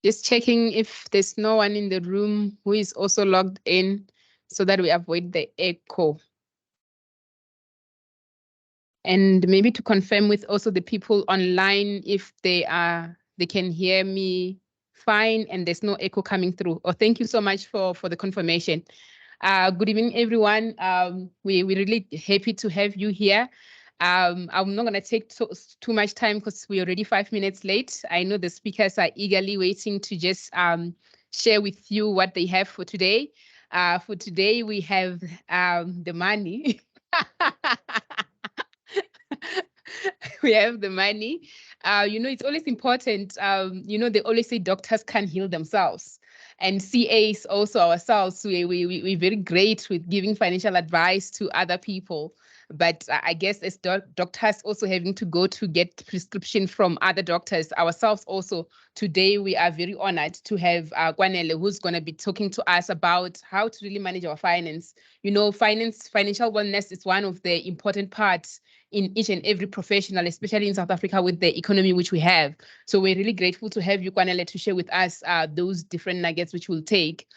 Just checking if there's no one in the room who is also logged in so that we avoid the echo. And maybe to confirm with also the people online if they can hear me fine and there's no echo coming through. Oh, thank you so much for the confirmation. Good evening, everyone. We're really happy to have you here. I'm not going to take too much time because we're already 5 minutes late. I know the speakers are eagerly waiting to just share with you what they have for today. For today, we have the money. We have the money. It's always important. They always say doctors can heal themselves. And CAs also ourselves, we're very great with giving financial advice to other people. But I guess as doctors also having to go to get prescription from other doctors ourselves also, today we are very honored to have Kwanele, who's going to be talking to us about how to really manage our finance. Financial wellness is one of the important parts in each and every professional, especially in South Africa with the economy which we have. So we're really grateful to have you, Kwanele, to share with us those different nuggets which we'll take.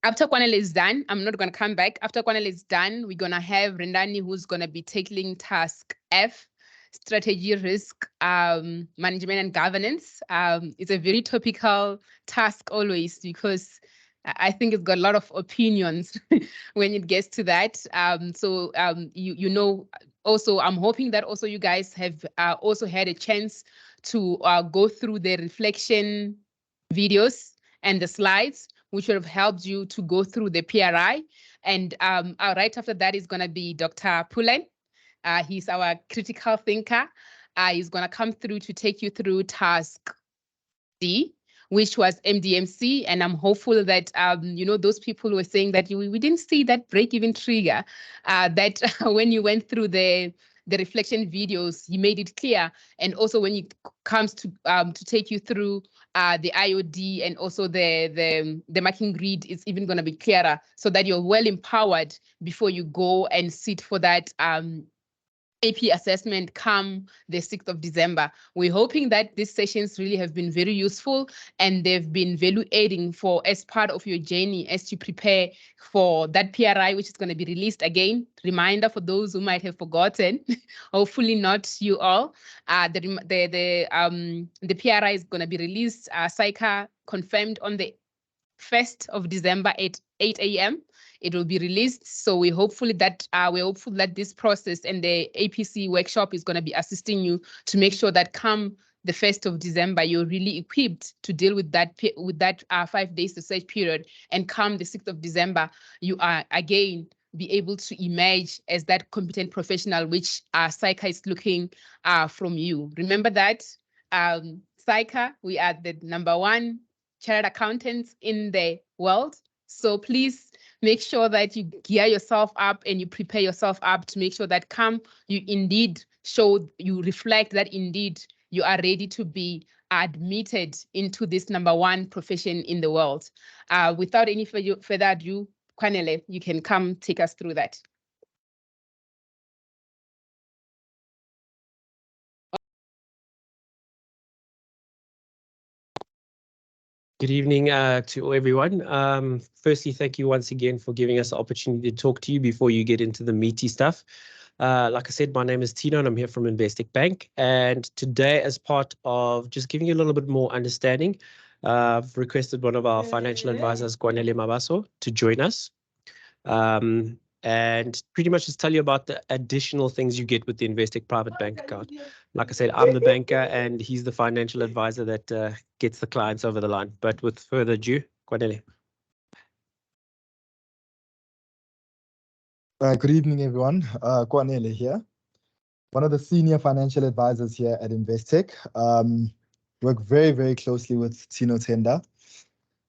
After Kwanele is done, I'm not going to come back. After Kwanele is done, we're going to have Rendani, who's going to be tackling task F, strategy, risk, management, and governance. It's a very topical task always because I think it's got a lot of opinions when it gets to that. Also, I'm hoping that also you guys have also had a chance to go through the reflection videos and the slides, which would have helped you to go through the PRI. And right after that is going to be Dr. Pulen. He's our critical thinker. He's going to come through to take you through task D, which was MDMC. And I'm hopeful that, those people were saying that we didn't see that break-even trigger, that when you went through the reflection videos, he made it clear. And also when it comes to take you through the IOD and also the marking grid is even going to be clearer so that you're well empowered before you go and sit for that AP assessment come the 6th of December. We're hoping that these sessions really have been very useful and they've been value adding for as part of your journey as you prepare for that PRI, which is going to be released again. Reminder for those who might have forgotten, hopefully not you all. The PRI is going to be released, SAICA confirmed on the 1st of December at 8 a.m. It will be released. So we're hopeful that this process and the APC workshop is going to be assisting you to make sure that come the 1st of December, you're really equipped to deal with that 5 days research period. And come the 6th of December, you are again be able to emerge as that competent professional, which SAICA is looking from you. Remember that SAICA, we are the #1 chartered accountants in the world. So please make sure that you gear yourself up and you prepare yourself up to make sure that come you indeed you reflect that indeed you are ready to be admitted into this #1 profession in the world. Without any further ado, Kwanele, you can come take us through that. Good evening to everyone. Firstly, thank you once again for giving us the opportunity to talk to you before you get into the meaty stuff. Like I said, my name is Tino and I'm here from Investec Bank. And today, as part of just giving you a little bit more understanding, I've requested one of our financial advisors, Kwanele Mabaso, to join us. And pretty much just tell you about the additional things you get with the Investec private bank account. Like I said, I'm the banker and he's the financial advisor that gets the clients over the line. But with further ado, Kwanele. Good evening, everyone. Kwanele here, one of the senior financial advisors here at Investec. Work very, very closely with Tino Tenda.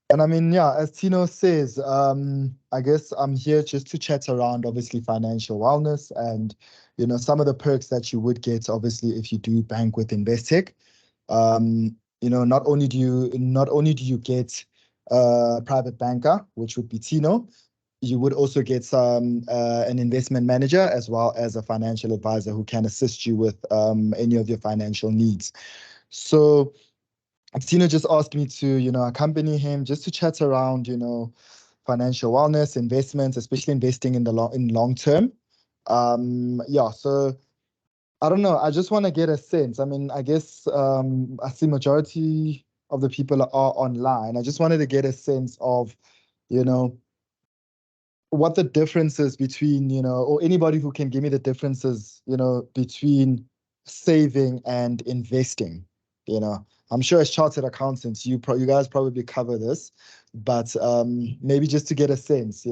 And I mean, yeah, as Tino says, I guess I'm here just to chat around, obviously, financial wellness and, some of the perks that you would get, obviously, if you do bank with Investec. Not only do you get a private banker, which would be Tino, you would also get an investment manager as well as a financial advisor who can assist you with any of your financial needs. So Tino just asked me to, accompany him just to chat around, financial wellness, investments, especially investing in long term. Yeah, so I don't know. I just want to get a sense. I mean, I guess I see majority of the people are online. I just wanted to get a sense of, what the differences between, or anybody who can give me the differences, between saving and investing. I'm sure as chartered accountants, you guys probably cover this, but maybe just to get a sense,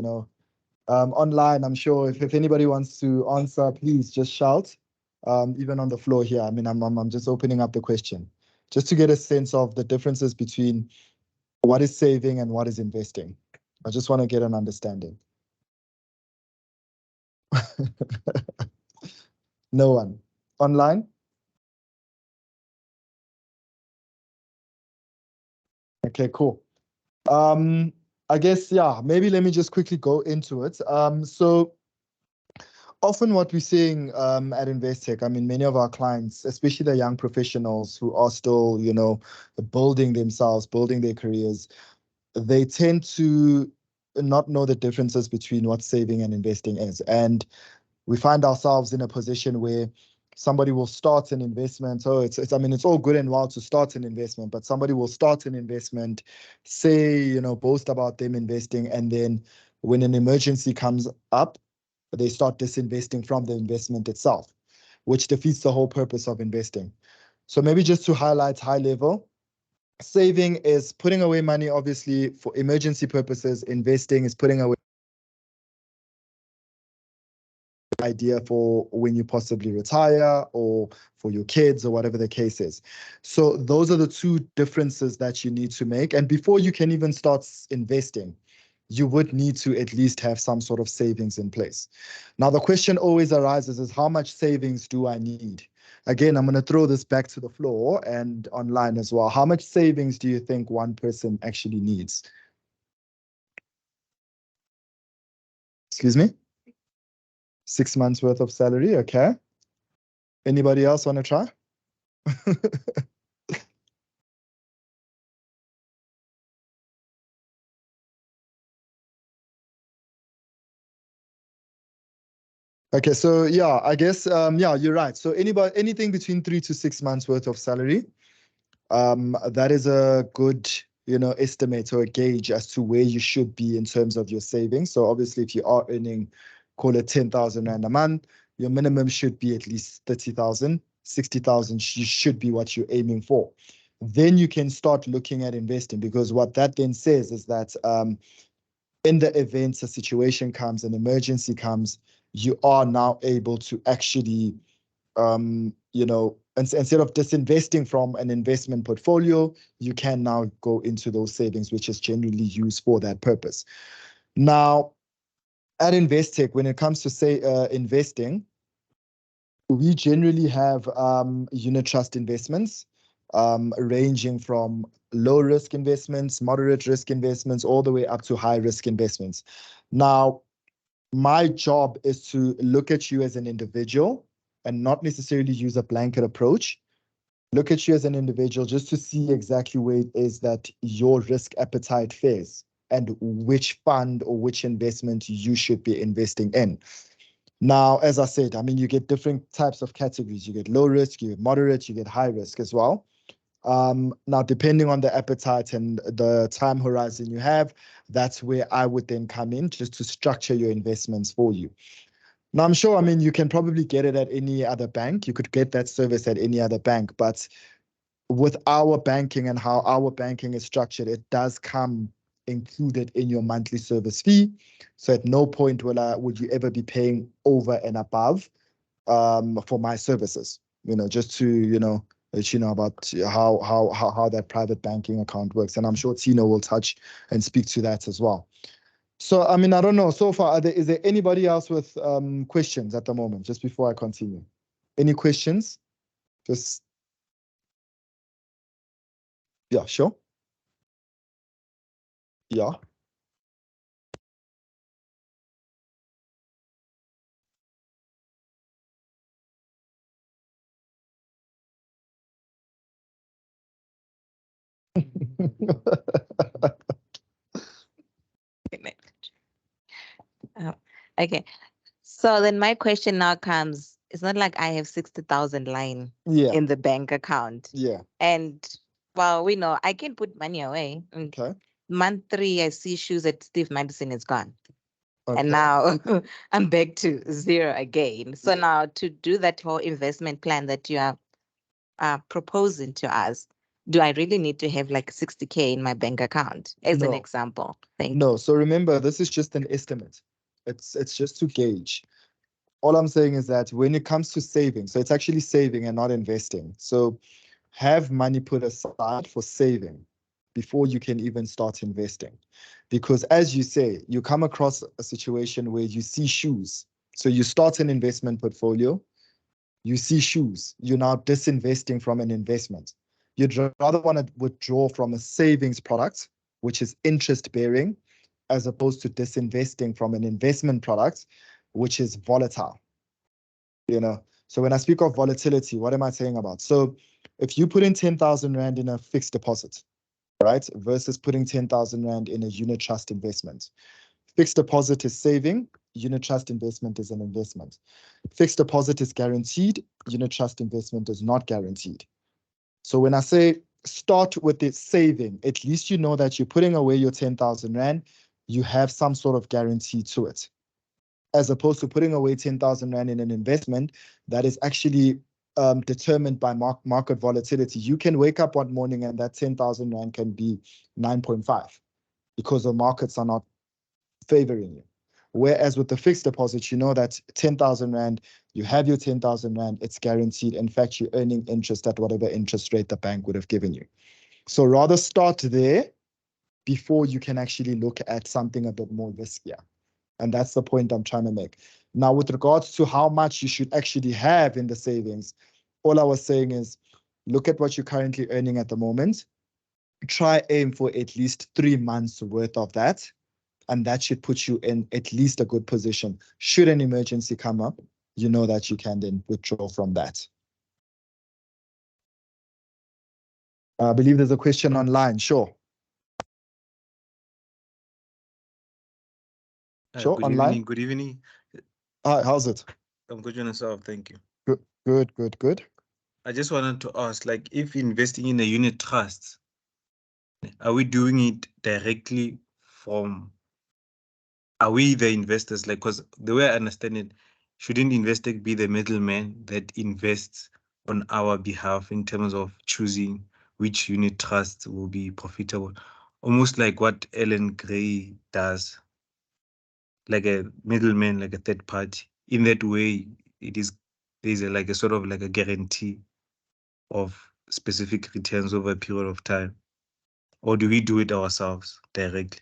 online, I'm sure if anybody wants to answer, please just shout. Even on the floor here, I mean, I'm just opening up the question, just to get a sense of the differences between what is saving and what is investing. I just want to get an understanding. No one. Online? Okay, cool. I guess, yeah, maybe let me just quickly go into it. So often what we're seeing at Investec, I mean, many of our clients, especially the young professionals who are still, building themselves, building their careers, they tend to not know the differences between what saving and investing is. And we find ourselves in a position where somebody will start an investment. So I mean, it's all good and well to start an investment, but somebody will start an investment, say, boast about them investing, and then when an emergency comes up, they start disinvesting from the investment itself, which defeats the whole purpose of investing. So maybe just to highlight high level, saving is putting away money, obviously, for emergency purposes. Investing is putting away idea for when you possibly retire or for your kids or whatever the case is. So those are the two differences that you need to make. And before you can even start investing, you would need to at least have some sort of savings in place. Now, the question always arises is how much savings do I need? Again, I'm going to throw this back to the floor and online as well. How much savings do you think one person actually needs? Excuse me? 6 months worth of salary. Okay. Anybody else want to try? Okay, so yeah, I guess yeah, you're right. So anything between 3 to 6 months worth of salary, that is a good, estimate or a gauge as to where you should be in terms of your savings. So obviously, if you are earning, call it 10,000 Rand a month, your minimum should be at least 30,000, 60,000 should be what you're aiming for. Then you can start looking at investing, because what that then says is that in the event a situation comes, an emergency comes, you are now able to actually, instead of disinvesting from an investment portfolio, you can now go into those savings, which is generally used for that purpose. Now, at Investec, when it comes to say investing, we generally have unit trust investments, ranging from low risk investments, moderate risk investments, all the way up to high risk investments. Now, my job is to look at you as an individual and not necessarily use a blanket approach. Look at you as an individual just to see exactly where it is that your risk appetite fares and which fund or which investment you should be investing in. Now, as I said, I mean, you get different types of categories. You get low risk, you get moderate, you get high risk as well. Now, depending on the appetite and the time horizon you have, that's where I would then come in just to structure your investments for you. Now, I'm sure, I mean, you can probably get it at any other bank. You could get that service at any other bank, but with our banking and how our banking is structured, it does come included in your monthly service fee. So at no point would you ever be paying over and above for my services, just to, let you know about how that private banking account works. And I'm sure Tino will touch and speak to that as well. So, I mean, I don't know. So far, is there anybody else with questions at the moment, just before I continue? Any questions? Just, yeah, sure. Yeah. Okay. So then my question now comes, it's not like I have 60,000 lying Yeah, in the bank account. yeah. And well, we know I can put money away. And Okay. month 3, I see shoes at Steve Madison is gone. Okay. And now I'm back to 0 again. So now to do that whole investment plan that you are proposing to us, do I really need to have like 60K in my bank account as an No. example? Thank you. No, so remember, this is just an estimate. It's just to gauge. All I'm saying is that when it comes to saving, so it's actually saving and not investing. So have money put aside for saving before you can even start investing. Because as you say, you come across a situation where you see shoes. So you start an investment portfolio, you see shoes, you're now disinvesting from an investment. You'd rather want to withdraw from a savings product, which is interest bearing, as opposed to disinvesting from an investment product, which is volatile. So when I speak of volatility, what am I saying about? So if you put in 10,000 Rand in a fixed deposit, right, versus putting 10,000 Rand in a unit trust investment, fixed deposit is saving, unit trust investment is an investment. Fixed deposit is guaranteed, unit trust investment is not guaranteed. So when I say start with the saving, at least you know that you're putting away your 10,000 Rand, you have some sort of guarantee to it, as opposed to putting away 10,000 Rand in an investment that is actually determined by market volatility. You can wake up one morning and that 10,000 Rand can be 9.5 because the markets are not favoring you. Whereas with the fixed deposit, you know that 10,000 Rand, you have your 10,000 Rand, it's guaranteed. In fact, you're earning interest at whatever interest rate the bank would have given you. So rather start there before you can actually look at something a bit more riskier. And that's the point I'm trying to make. Now, with regards to how much you should actually have in the savings, all I was saying is look at what you're currently earning at the moment. Try aim for at least 3 months worth of that. And that should put you in at least a good position. Should an emergency come up, you know that you can then withdraw from that. I believe there's a question online. Sure. Sure, Good online. evening. Good evening. Hi, how's it? I'm good, yourself. Thank you. Good. I just wanted to ask, like, if investing in a unit trust, are we doing it directly from? Are we the investors? Like, because the way I understand it, shouldn't investor be the middleman that invests on our behalf in terms of choosing which unit trust will be profitable? Almost like what Ellen Gray does, like a middleman, like a third party. In that way, there's like a sort of like a guarantee of specific returns over a period of time, or do we do it ourselves directly?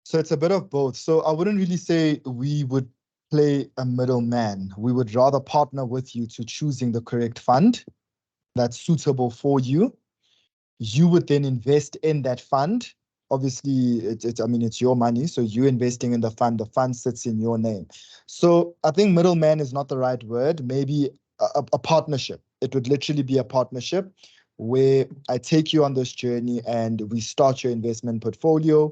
So it's a bit of both. So I wouldn't really say we would play a middleman. We would rather partner with you to choosing the correct fund that's suitable for you. You would then invest in that fund. Obviously, it's your money, so you're investing in the fund sits in your name. So I think middleman is not the right word, maybe a partnership. It would literally be a partnership where I take you on this journey and we start your investment portfolio.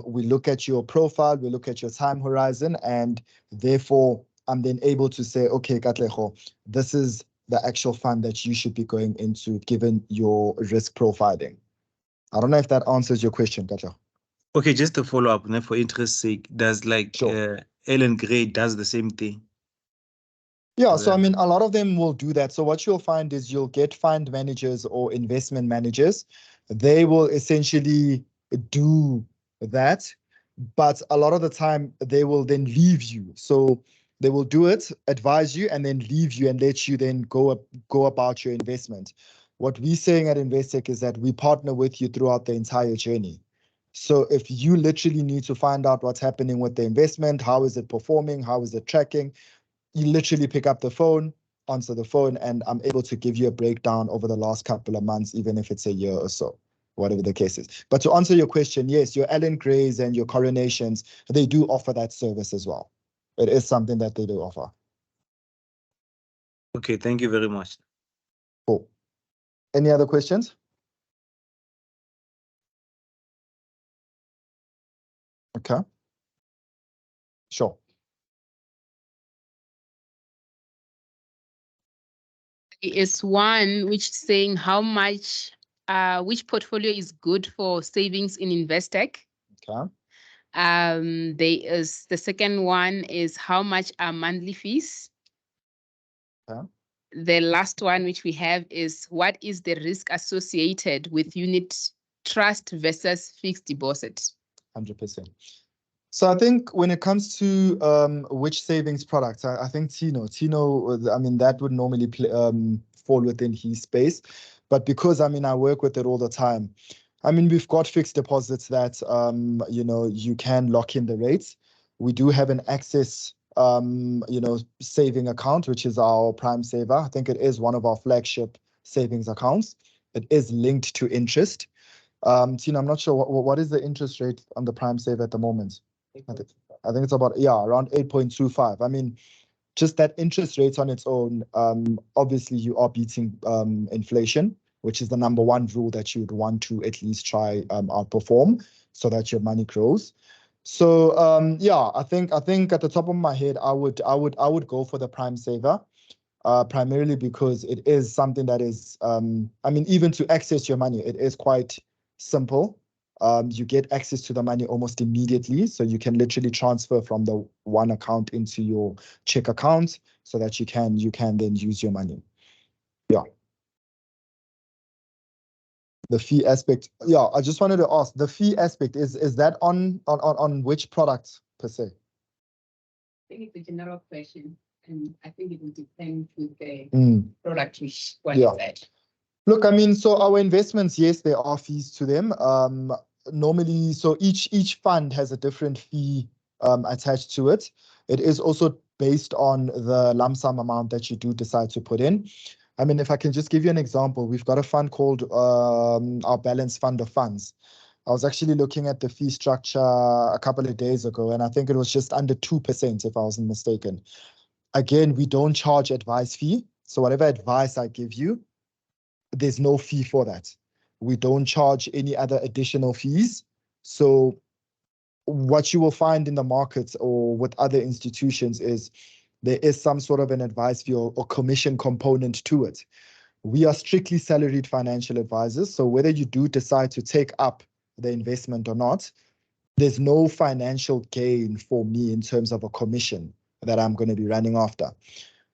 We look at your profile, we look at your time horizon, and therefore I'm then able to say, okay, Katlego, this is the actual fund that you should be going into given your risk profiling. I don't know if that answers your question, Katlego. Okay, just to follow up, for interest's sake, does like Sure. Ellen Gray does the same thing? Yeah, so I mean, a lot of them will do that. So what you'll find is you'll get fund managers or investment managers. They will essentially do that, but a lot of the time they will then leave you. So they will do it, advise you, and then leave you and let you then go about your investment. What we're saying at Investec is that we partner with you throughout the entire journey. So if you literally need to find out what's happening with the investment, how is it performing, how is it tracking, you literally pick up the phone, answer the phone, and I'm able to give you a breakdown over the last couple of months, even if it's a year or so, whatever the case is. But to answer your question, yes, your Allen Grays and your Coronations, they do offer that service as well. It is something that they do offer. Okay, thank you very much. Cool. Any other questions? Okay. Sure. Is one which is saying how much, which portfolio is good for savings in Investec. Okay. There is the second one is how much are monthly fees. Okay. The last one which we have is what is the risk associated with unit trust versus fixed deposit? 100%. So I think when it comes to which savings products, I think Tino, I mean, that would normally fall within his space. But because, I mean, I work with it all the time. I mean, we've got fixed deposits that, you know, you can lock in the rates. We do have an access, you know, saving account, which is our Prime Saver. I think it is one of our flagship savings accounts. It is linked to interest. Tina, I'm not sure what is the interest rate on the Prime Saver at the moment? I think it's about, yeah, around 8.25. I mean, just that interest rate on its own, obviously you are beating inflation, which is the number one rule that you would want to at least try outperform so that your money grows. So yeah, I think at the top of my head, I would go for the Prime Saver. Primarily because it is something that is, I mean, even to access your money, it is quite simple. You get access to the money almost immediately. So you can literally transfer from the one account into your check account so that you can then use your money. Yeah. The fee aspect. Yeah, I just wanted to ask, the fee aspect, is that on which product per se? I think it's a general question, and I think it will depend with the product which one is that. Look, I mean, so our investments, yes, there are fees to them. Normally, so each fund has a different fee attached to it. It is also based on the lump sum amount that you do decide to put in. I mean, if I can just give you an example, we've got a fund called our Balanced Fund of Funds. I was actually looking at the fee structure a couple of days ago, and I think it was just under 2%, if I wasn't mistaken. Again, we don't charge advice fee. So whatever advice I give you, there's no fee for that. We don't charge any other additional fees. So what you will find in the markets or with other institutions is there is some sort of an advice fee or commission component to it. We are strictly salaried financial advisors. So whether you do decide to take up the investment or not, there's no financial gain for me in terms of a commission that I'm going to be running after.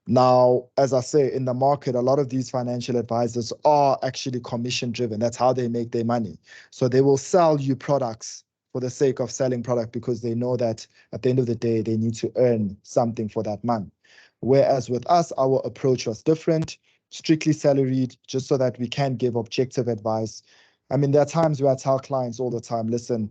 Now, as I say, in the market, a lot of these financial advisors are actually commission driven. That's how they make their money. So they will sell you products for the sake of selling product because they know that at the end of the day, they need to earn something for that month. Whereas with us, our approach was different, strictly salaried, just so that we can give objective advice. I mean, there are times where I tell clients all the time, listen,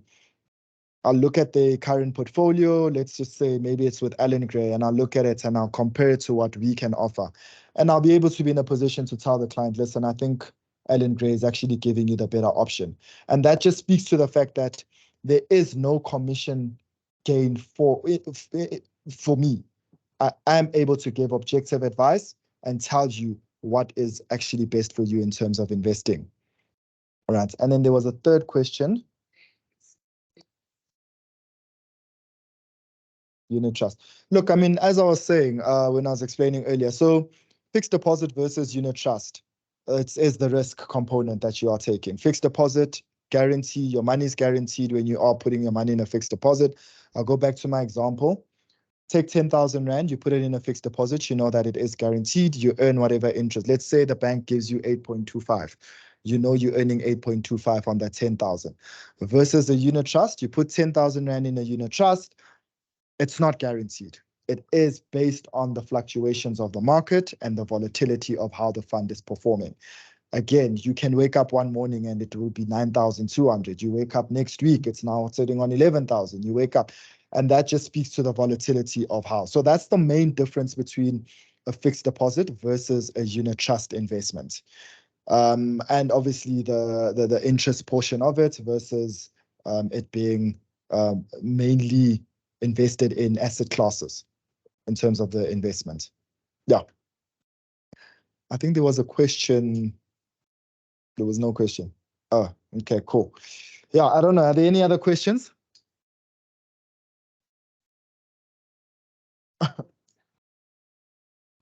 I'll look at the current portfolio, let's just say maybe it's with Allen Gray, and I'll look at it and I'll compare it to what we can offer. And I'll be able to be in a position to tell the client, listen, I think Allen Gray is actually giving you the better option. And that just speaks to the fact that there is no commission gain for me. I am able to give objective advice and tell you what is actually best for you in terms of investing. All right. And then there was a third question. Unit trust. Look, I mean, as I was saying when I was explaining earlier, so fixed deposit versus unit trust, it is the risk component that you are taking. Fixed deposit, guarantee, your money is guaranteed when you are putting your money in a fixed deposit. I'll go back to my example. Take 10,000 Rand, you put it in a fixed deposit, you know that it is guaranteed, you earn whatever interest. Let's say the bank gives you 8.25. You know you're earning 8.25 on that 10,000. Versus a unit trust, you put 10,000 Rand in a unit trust, it's not guaranteed. It is based on the fluctuations of the market and the volatility of how the fund is performing. Again, you can wake up one morning and it will be 9,200. You wake up next week, it's now sitting on 11,000. You wake up, and that just speaks to the volatility of how. So that's the main difference between a fixed deposit versus a unit trust investment. And obviously the interest portion of it versus it being mainly invested in asset classes in terms of the investment. Yeah. I think there was a question. There was no question. Oh, okay, cool. Yeah, I don't know. Are there any other questions?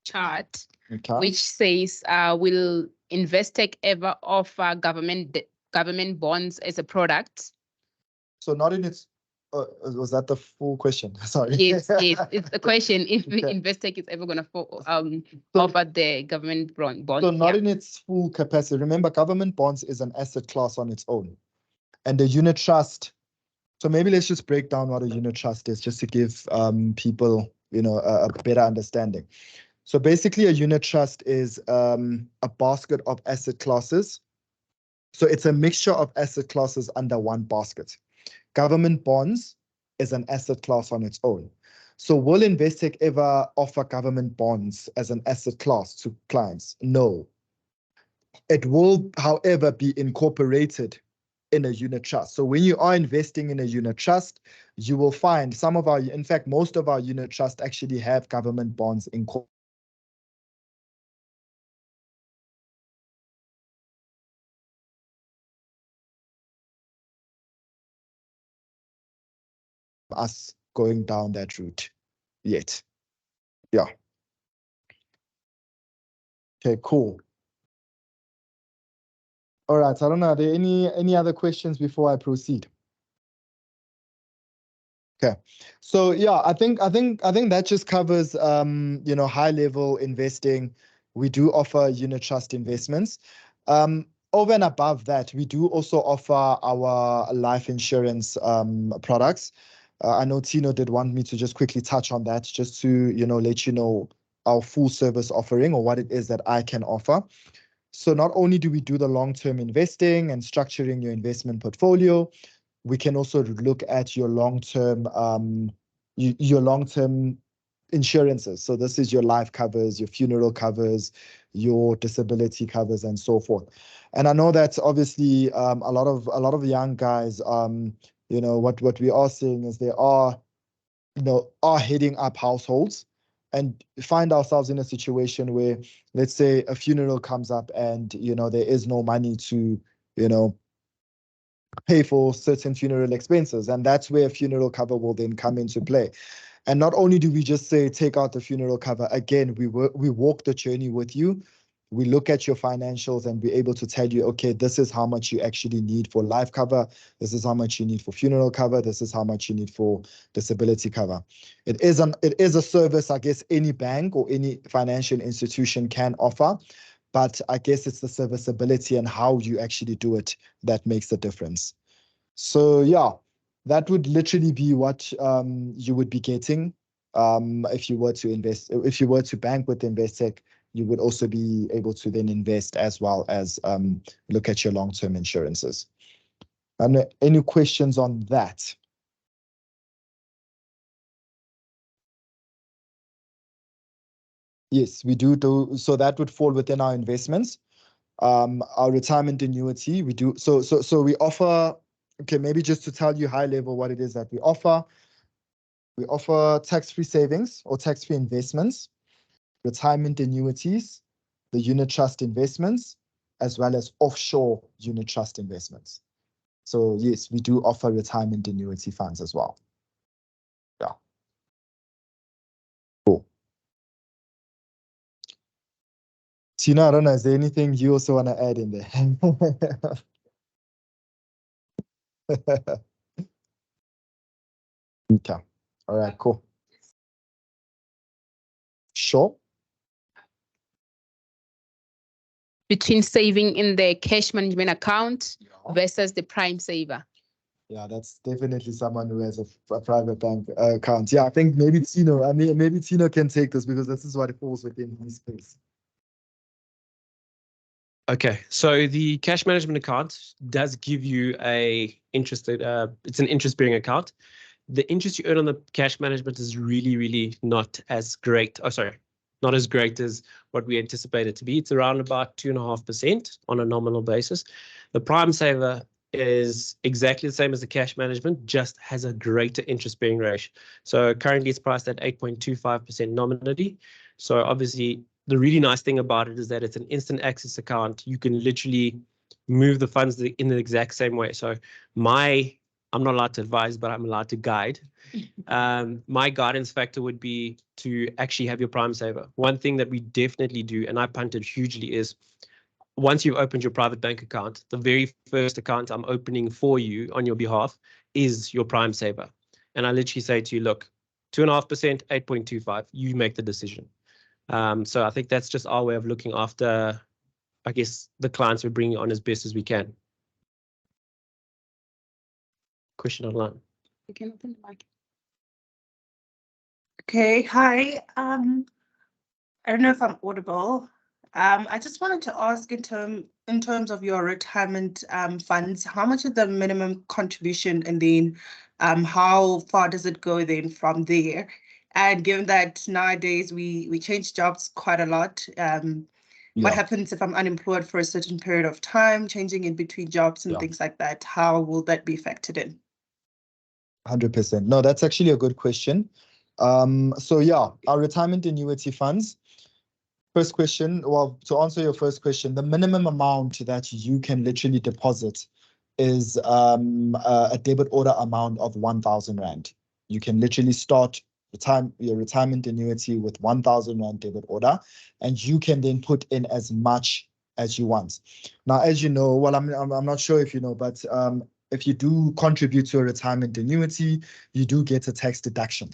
chart, Okay. which says, will Investec ever offer government bonds as a product? So not in its, was that the full question? Sorry. Yes, yes, it's a question if Okay. Investec is ever going to So- offer the government bond. So not yeah. in its full capacity. Remember, government bonds is an asset class on its own. And the unit trust, so maybe let's just break down what a unit trust is, just to give people, you know, a better understanding. So basically a unit trust is a basket of asset classes. So it's a mixture of asset classes under one basket. Government bonds is an asset class on its own. So will Investec ever offer government bonds as an asset class to clients? No. It will, however, be incorporated in a unit trust. So when you are investing in a unit trust, you will find some of our, in fact, most of our unit trusts actually have government bonds incorporated. Us going down that route yet. Yeah. Okay, cool. All right, I don't know, are there any other questions before I proceed? Okay, so yeah, I think that just covers you know, high level investing. We do offer unit trust investments. Over and above that, we do also offer our life insurance products. I know Tino did want me to just quickly touch on that, just to, you know, let you know our full service offering or what it is that I can offer. So not only do we do the long-term investing and structuring your investment portfolio, we can also look at your long-term insurances. So this is your life covers, your funeral covers, your disability covers, and so forth. And I know that obviously a lot of young guys, you know, what we are seeing is they are, you know, are heading up households and find ourselves in a situation where, let's say, a funeral comes up and, you know, there is no money to, you know, pay for certain funeral expenses. And that's where funeral cover will then come into play. And not only do we just say, take out the funeral cover, again, we walk the journey with you. We look at your financials and we're able to tell you, okay, this is how much you actually need for life cover. This is how much you need for funeral cover. This is how much you need for disability cover. It is a service, I guess, any bank or any financial institution can offer. But I guess it's the serviceability and how you actually do it that makes the difference. So yeah, that would literally be what you would be getting if you were to invest. If you were to bank with Investec, you would also be able to then invest as well as look at your long-term insurances. And any questions on that? Yes, we do. So that would fall within our investments. Our retirement annuity, we do. So we offer, okay, maybe just to tell you high level what it is that we offer. We offer tax-free savings or tax-free investments, retirement annuities, the unit trust investments, as well as offshore unit trust investments. So yes, we do offer retirement annuity funds as well. Yeah. Cool. Tina, I don't know, is there anything you also want to add in there? Okay. All right, cool. Sure. Between saving in the cash management account versus the prime saver. Yeah, that's definitely someone who has a private bank account. Yeah, I think maybe Tino, maybe Tino can take this because this is what it falls within his space. Okay, so the cash management account does give you it's an interest-bearing account. The interest you earn on the cash management is really not as great. Oh, sorry, not as great as what we anticipate it to be. It's around about 2.5% on a nominal basis. The prime saver is exactly the same as the cash management, just has a greater interest-bearing ratio. So currently it's priced at 8.25% nominally. So obviously the really nice thing about it is that it's an instant access account. You can literally move the funds in the exact same way. So my I'm not allowed to advise, but I'm allowed to guide. My guidance factor would be to actually have your prime saver. One thing that we definitely do, and I punted hugely, is once you've opened your private bank account, the very first account I'm opening for you on your behalf is your prime saver. And I literally say to you, look, 2.5%, 8.25, you make the decision. So I think that's just our way of looking after, I guess, the clients we're bringing on as best as we can. Question online. You can open the mic. Okay, hi. I don't know if I'm audible. I just wanted to ask in terms of your retirement funds, how much is the minimum contribution, and then how far does it go then from there? And given that nowadays we change jobs quite a lot, what happens if I'm unemployed for a certain period of time, changing in between jobs and things like that? How will that be factored in? 100%. No, that's actually a good question. So yeah, our retirement annuity funds. First question, well, to answer your first question, the minimum amount that you can literally deposit is a debit order amount of 1,000 Rand. You can literally start your retirement annuity with 1,000 Rand debit order, and you can then put in as much as you want. Now, as you know, well, I'm not sure if you know, but if you do contribute to a retirement annuity, you do get a tax deduction.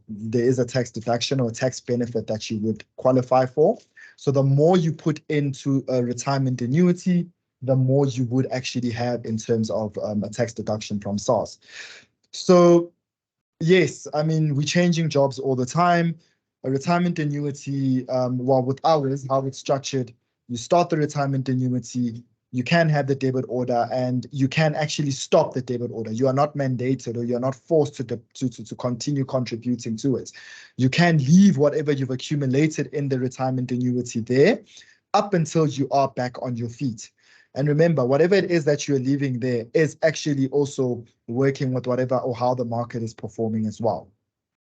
There is a tax deduction or a tax benefit that you would qualify for. So the more you put into a retirement annuity, the more you would actually have in terms of a tax deduction from SARS. So yes, I mean, we're changing jobs all the time. A retirement annuity, well, with ours, how it's structured, you start the retirement annuity, you can have the debit order, and you can actually stop the debit order. You are not mandated, or you're not forced to continue contributing to it. You can leave whatever you've accumulated in the retirement annuity there up until you are back on your feet. And remember, whatever it is that you're leaving there is actually also working with whatever or how the market is performing as well.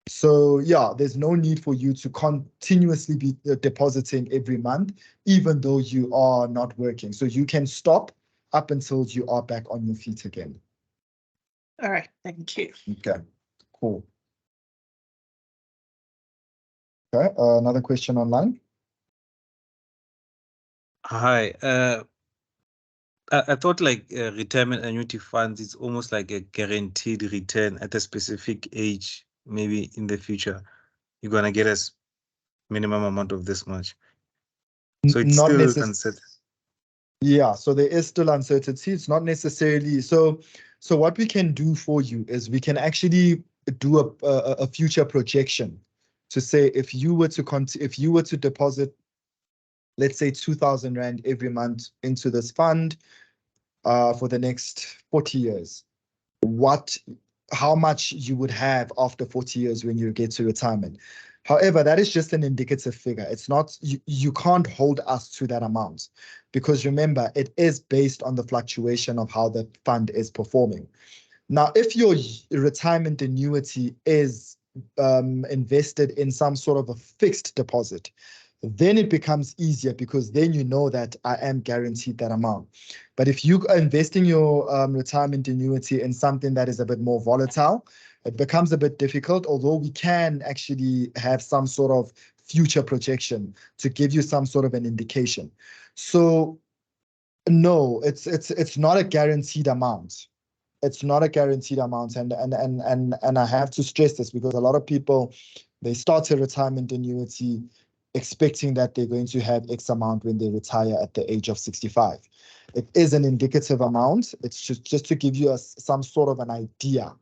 So yeah, there's no need for you to continuously be depositing every month, even though you are not working. So you can stop up until you are back on your feet again. All right, thank you. Okay, cool. Okay, another question online. Hi. I thought like retirement annuity funds is almost like a guaranteed return at a specific age. Maybe in the future, you're gonna get a minimum amount of this much. So it's Not still necessarily. uncertain. Yeah, so there is still uncertainty. It's not necessarily so. So what we can do for you is we can actually do a future projection to say if you were to deposit, let's say 2,000 Rand every month into this fund for the next 40 years, how much you would have after 40 years when you get to retirement. However, that is just an indicative figure. It's not, you can't hold us to that amount, because remember, it is based on the fluctuation of how the fund is performing. Now, if your retirement annuity is invested in some sort of a fixed deposit, then it becomes easier, because then you know that I am guaranteed that amount. But if you are investing your retirement annuity in something that is a bit more volatile, it becomes a bit difficult, although we can actually have some sort of future projection to give you some sort of an indication. So no, it's not a guaranteed amount. It's not a guaranteed amount. And I have to stress this, because a lot of people, they start a retirement annuity expecting that they're going to have X amount when they retire at the age of 65. It is an indicative amount. It's just to give you some sort of an idea.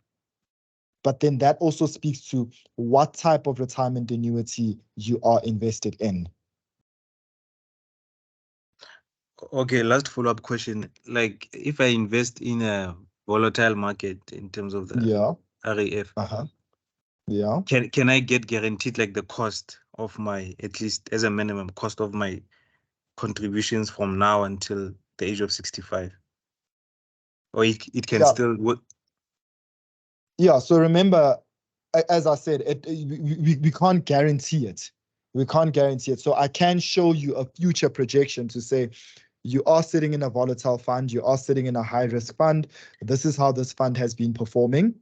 But then that also speaks to what type of retirement annuity you are invested in. Okay, last follow-up question. Like if I invest in a volatile market in terms of the RAF, yeah, can I get guaranteed like the cost of my, at least as a minimum cost of my contributions from now until the age of 65? Or it can still work? Yeah, so remember, as I said, we can't guarantee it. We can't guarantee it. So I can show you a future projection to say, You are sitting in a volatile fund. You are sitting in a high risk fund. This is how this fund has been performing.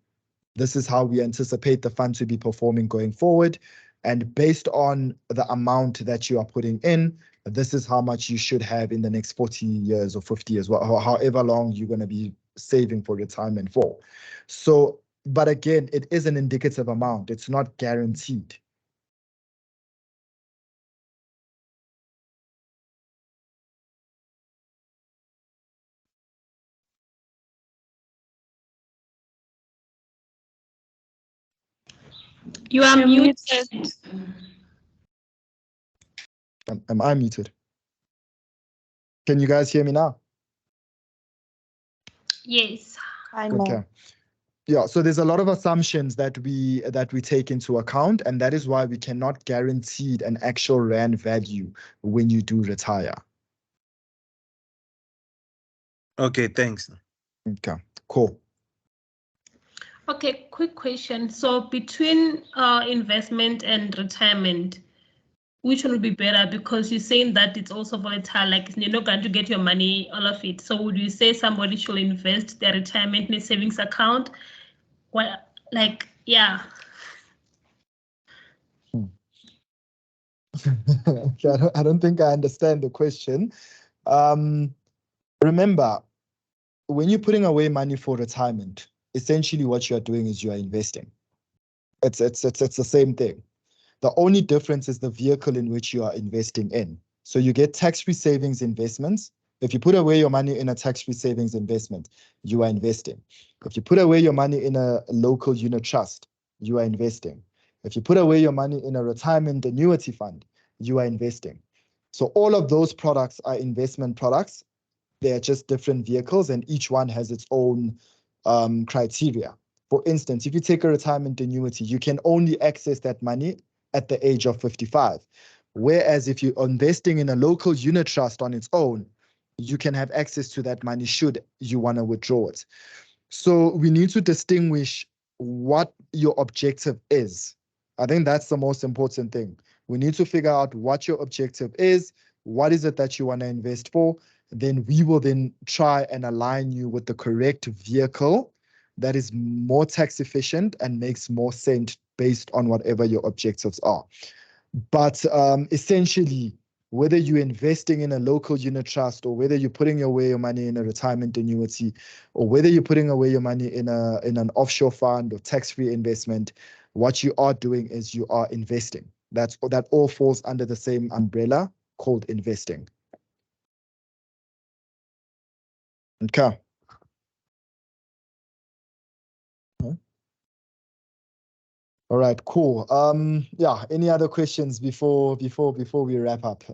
This is how we anticipate the fund to be performing going forward. And based on the amount that you are putting in, this is how much you should have in the next 40 years or 50 years, or however long you're going to be saving for retirement for. So, but again, it is an indicative amount. It's not guaranteed. You are muted. Am I muted? Can you guys hear me now? Yes. I know. Okay. Yeah, so there's a lot of assumptions that we take into account, and that is why we cannot guarantee an actual rand value when you do retire. Okay, thanks. Okay, cool. Okay, quick question. So between investment and retirement, which one would be better? Because you're saying that it's also volatile, like you're not going to get your money, all of it. So would you say somebody should invest their retirement in a savings account? Well, like, yeah. Okay, I don't think I understand the question. Remember, when you're putting away money for retirement, essentially what you are doing is you are investing. It's the same thing. The only difference is the vehicle in which you are investing in. So you get tax-free savings investments. If you put away your money in a tax-free savings investment, you are investing. If you put away your money in a local unit trust, you are investing. If you put away your money in a retirement annuity fund, you are investing. So all of those products are investment products. They're just different vehicles, and each one has its own criteria. For instance, if you take a retirement annuity, you can only access that money at the age of 55. Whereas if you're investing in a local unit trust on its own, you can have access to that money should you want to withdraw it. So we need to distinguish what your objective is. I think that's the most important thing. We need to figure out what your objective is. What is it that you want to invest for? Then we will then try and align you with the correct vehicle that is more tax efficient and makes more sense based on whatever your objectives are. But essentially, whether you're investing in a local unit trust or whether you're putting away your money in a retirement annuity or whether you're putting away your money in an offshore fund or tax-free investment, what you are doing is you are investing. That all falls under the same umbrella called investing. Okay. All right, cool. Yeah, any other questions before we wrap up?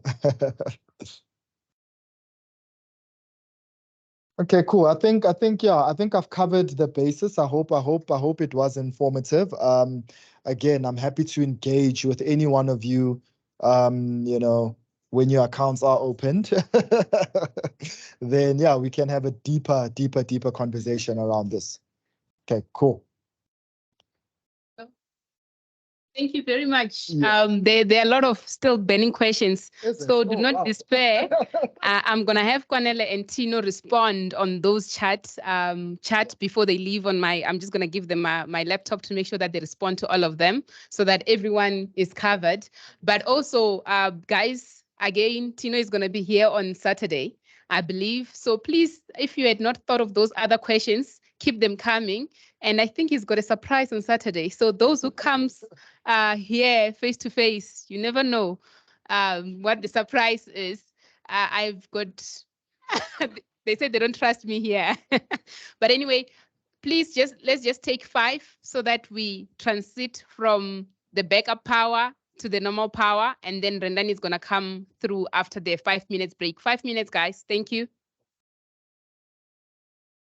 Okay, cool. I think I've covered the basis. I hope it was informative. Again, I'm happy to engage with any one of you, when your accounts are opened. Then yeah, we can have a deeper conversation around this. Okay, cool. Thank you very much. Yeah. There are a lot of still burning questions, Is it? so Oh, do not wow. despair. I'm gonna have Kwanele and Tino respond on those chats before they leave on my. I'm just gonna give them my laptop to make sure that they respond to all of them, so that everyone is covered. But also, guys, again, Tino is gonna be here on Saturday, I believe. So please, if you had not thought of those other questions, keep them coming. And I think he's got a surprise on Saturday. So those who comes here face to face, you never know what the surprise is. I've got, they said they don't trust me here. But anyway, please let's just take 5 so that we transit from the backup power to the normal power. And then Rendani is going to come through after the 5 minutes break. 5 minutes, guys. Thank you.